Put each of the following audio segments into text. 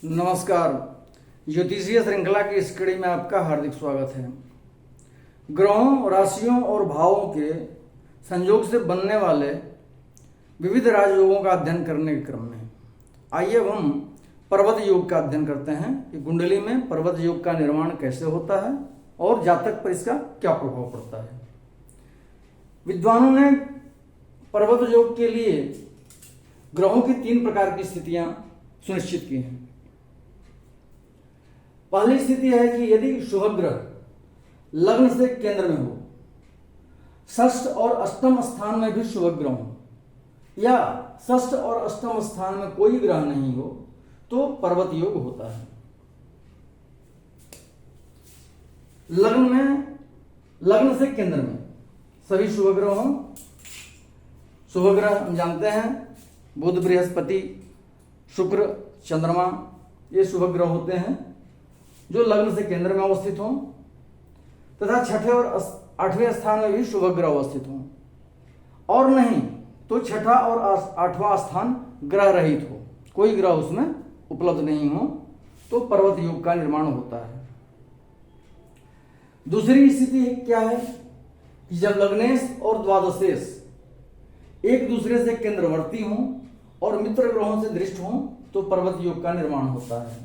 नमस्कार। ज्योतिषीय श्रृंखला की इस कड़ी में आपका हार्दिक स्वागत है। ग्रहों, राशियों और भावों के संयोग से बनने वाले विविध राजयोगों का अध्ययन करने के क्रम में आइए अब हम पर्वत योग का अध्ययन करते हैं कि कुंडली में पर्वत योग का निर्माण कैसे होता है और जातक पर इसका क्या प्रभाव पड़ता है। विद्वानों ने पर्वत योग के लिए ग्रहों की 3 प्रकार की स्थितियां सुनिश्चित की हैं। पहली स्थिति है कि यदि शुभ ग्रह लग्न से केंद्र में हो, षष्ठ और अष्टम स्थान में भी शुभ ग्रह हो, या षष्ठ और अष्टम स्थान में कोई ग्रह नहीं हो तो पर्वत योग होता है। लग्न से केंद्र में सभी शुभ ग्रह हों। शुभ ग्रह हम जानते हैं बुध, बृहस्पति, शुक्र, चंद्रमा, ये शुभ ग्रह होते हैं जो लग्न से केंद्र में अवस्थित हों, तथा छठे और 8वें स्थान में भी शुभ ग्रह अवस्थित हों, और नहीं तो छठा और 8वां स्थान ग्रह रहित हो, कोई ग्रह उसमें उपलब्ध नहीं हो, तो पर्वत योग का निर्माण होता है। दूसरी स्थिति क्या है कि जब लग्नेश और द्वादशेश एक दूसरे से केंद्रवर्ती हों और मित्र ग्रहों से दृष्ट हों तो पर्वत योग का निर्माण होता है।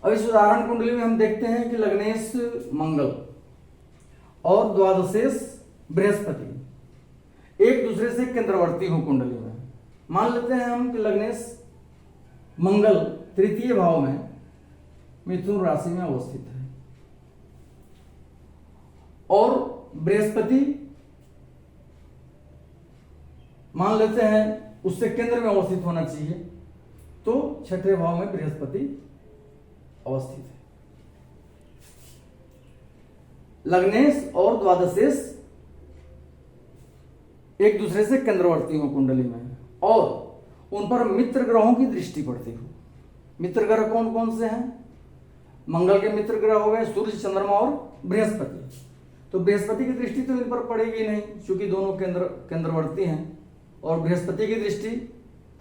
अब इस उदाहरण कुंडली में हम देखते हैं कि लग्नेश मंगल और द्वादशेश बृहस्पति एक दूसरे से केंद्रवर्ती हो कुंडली में। मान लेते हैं हम कि लग्नेश मंगल तृतीय भाव में मिथुन राशि में अवस्थित है और बृहस्पति मान लेते हैं उससे केंद्र में अवस्थित होना चाहिए, तो छठे भाव में बृहस्पति अवस्थित है। लग्नेश और द्वादशेश एक दूसरे से केंद्रवर्ती हो कुंडली में और उन पर मित्र ग्रहों की दृष्टि पड़ती हो। मित्र ग्रह कौन कौन से हैं? मंगल के मित्र ग्रह हो गए सूर्य, चंद्रमा और बृहस्पति। तो बृहस्पति की दृष्टि तो इन पर पड़ेगी नहीं क्योंकि दोनों केंद्रवर्ती हैं, और बृहस्पति की दृष्टि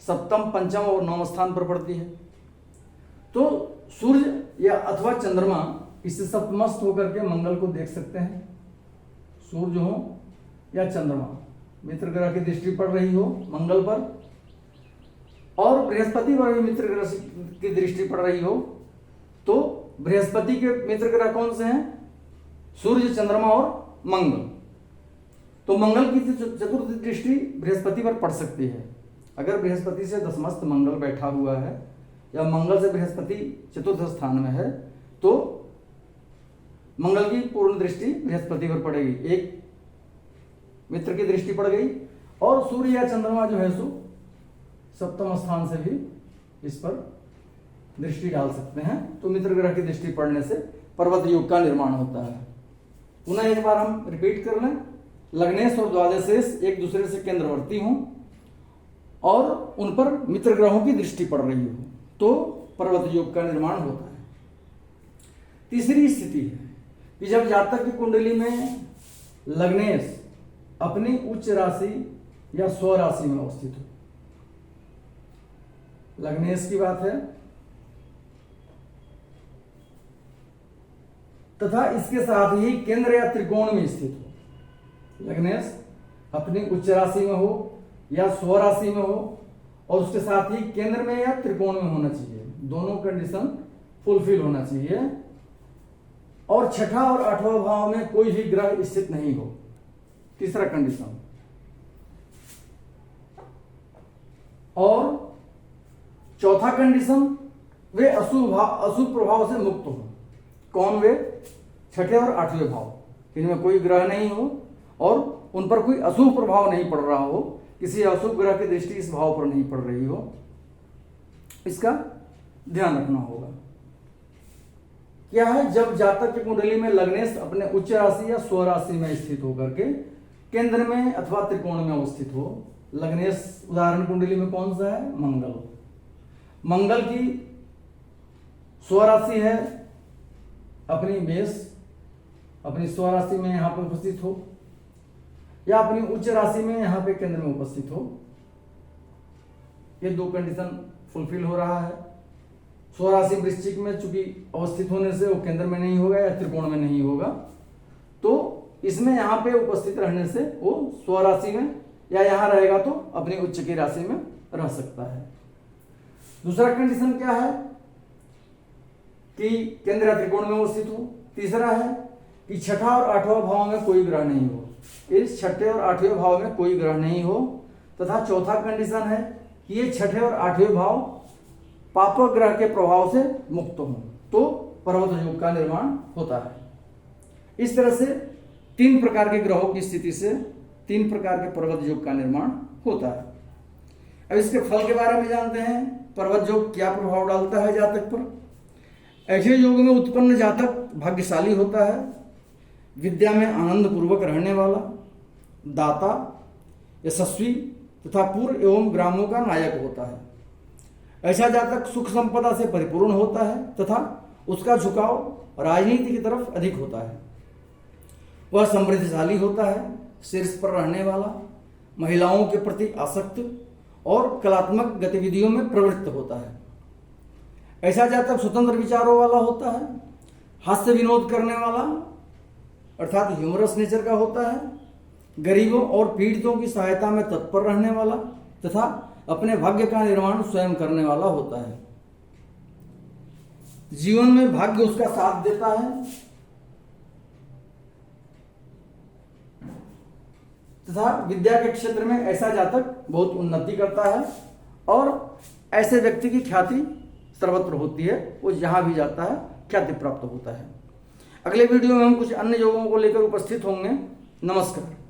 सप्तम, पंचम और 9वें स्थान पर पड़ती है। तो सूर्य या अथवा चंद्रमा इससे सप्तमस्त होकर के मंगल को देख सकते हैं। सूर्य हो या चंद्रमा, मित्र ग्रह की दृष्टि पड़ रही हो मंगल पर, और बृहस्पति पर भी मित्र ग्रह की दृष्टि पड़ रही हो, तो बृहस्पति के मित्र ग्रह कौन से हैं? सूर्य, चंद्रमा और मंगल। तो मंगल की चतुर्थ दृष्टि बृहस्पति पर पड़ सकती है। अगर बृहस्पति से दशमस्त मंगल बैठा हुआ है या मंगल से बृहस्पति चतुर्थ स्थान में है तो मंगल की पूर्ण दृष्टि बृहस्पति पर पड़ेगी, एक मित्र की दृष्टि पड़ गई, और सूर्य या चंद्रमा जो है सो सप्तम स्थान से भी इस पर दृष्टि डाल सकते हैं। तो मित्र ग्रह की दृष्टि पड़ने से पर्वत योग का निर्माण होता है। पुनः एक बार हम रिपीट कर लें, लग्नेश और द्वादशेश एक दूसरे से केंद्रवर्ती हों और उन पर मित्र ग्रहों की दृष्टि पड़ रही हो तो पर्वत योग का निर्माण होता है। तीसरी स्थिति है कि जब जातक की कुंडली में लग्नेश अपनी उच्च राशि या स्व राशि में अवस्थित हो। लग्नेश की बात है, तथा इसके साथ ही केंद्र या त्रिकोण में स्थित हो। लग्नेश अपनी उच्च राशि में हो या स्व राशि में हो और उसके साथ ही केंद्र में या त्रिकोण में होना चाहिए, दोनों कंडीशन फुलफिल होना चाहिए, और छठा और 8वां भाव में कोई भी ग्रह स्थित नहीं हो। तीसरा कंडीशन। और चौथा कंडीशन, वे अशुभ प्रभाव से मुक्त हो। कौन वे? छठे और 8वें भाव, इनमें कोई ग्रह नहीं हो और उन पर कोई अशुभ प्रभाव नहीं पड़ रहा हो, किसी अशुभ ग्रह की दृष्टि इस भाव पर नहीं पड़ रही हो, इसका ध्यान रखना होगा। क्या है? जब जातक की कुंडली में लग्नेश अपने उच्च राशि या स्व राशि में स्थित होकर के केंद्र में अथवा त्रिकोण में अवस्थित हो। लग्नेश उदाहरण कुंडली में कौन सा है? मंगल। मंगल की स्व राशि है अपनी मेष, अपनी स्व राशि में यहां पर उपस्थित हो, या अपनी उच्च राशि में यहां पे केंद्र में उपस्थित हो, ये दो कंडीशन फुलफिल हो रहा है। स्वराशि वृश्चिक में चूंकि अवस्थित होने से वो केंद्र में नहीं होगा या त्रिकोण में नहीं होगा, तो इसमें यहाँ पे उपस्थित रहने से वो स्वराशि में या यहाँ रहेगा तो अपनी उच्च की राशि में रह सकता है। दूसरा कंडीशन क्या है कि केंद्र या त्रिकोण में अवस्थित हो। तीसरा है कि छठा और आठवां भाव में कोई ग्रह नहीं हो, इस छठे और आठवें भाव में कोई ग्रह नहीं हो। तथा चौथा कंडीशन है कि ये छठे और आठवें भाव पाप ग्रह के प्रभाव से मुक्त हो, तो पर्वत योग का निर्माण होता है। इस तरह से 3 प्रकार के ग्रहों की स्थिति से 3 प्रकार के पर्वत योग का निर्माण होता है। अब इसके फल के बारे में जानते हैं। पर्वत योग क्या प्रभाव डालता है जातक पर। ऐसे योग में उत्पन्न जातक भाग्यशाली होता है, विद्या में आनंद पूर्वक रहने वाला, दाता, यशस्वी तथा पूर्व एवं ग्रामों का नायक होता है। ऐसा जातक सुख संपदा से परिपूर्ण होता है तथा उसका झुकाव राजनीति की तरफ अधिक होता है। वह समृद्धशाली होता है, शीर्ष पर रहने वाला, महिलाओं के प्रति आसक्त और कलात्मक गतिविधियों में प्रवृत्त होता है। ऐसा जातक स्वतंत्र विचारों वाला होता है, हास्य विनोद करने वाला अर्थात ह्यूमरस नेचर का होता है, गरीबों और पीड़ितों की सहायता में तत्पर रहने वाला तथा अपने भाग्य का निर्माण स्वयं करने वाला होता है। जीवन में भाग्य उसका साथ देता है तथा विद्या के क्षेत्र में ऐसा जातक बहुत उन्नति करता है और ऐसे व्यक्ति की ख्याति सर्वत्र होती है, वो जहां भी जाता है ख्याति प्राप्त होता है। अगले वीडियो में हम कुछ अन्य योगों को लेकर उपस्थित होंगे। नमस्कार।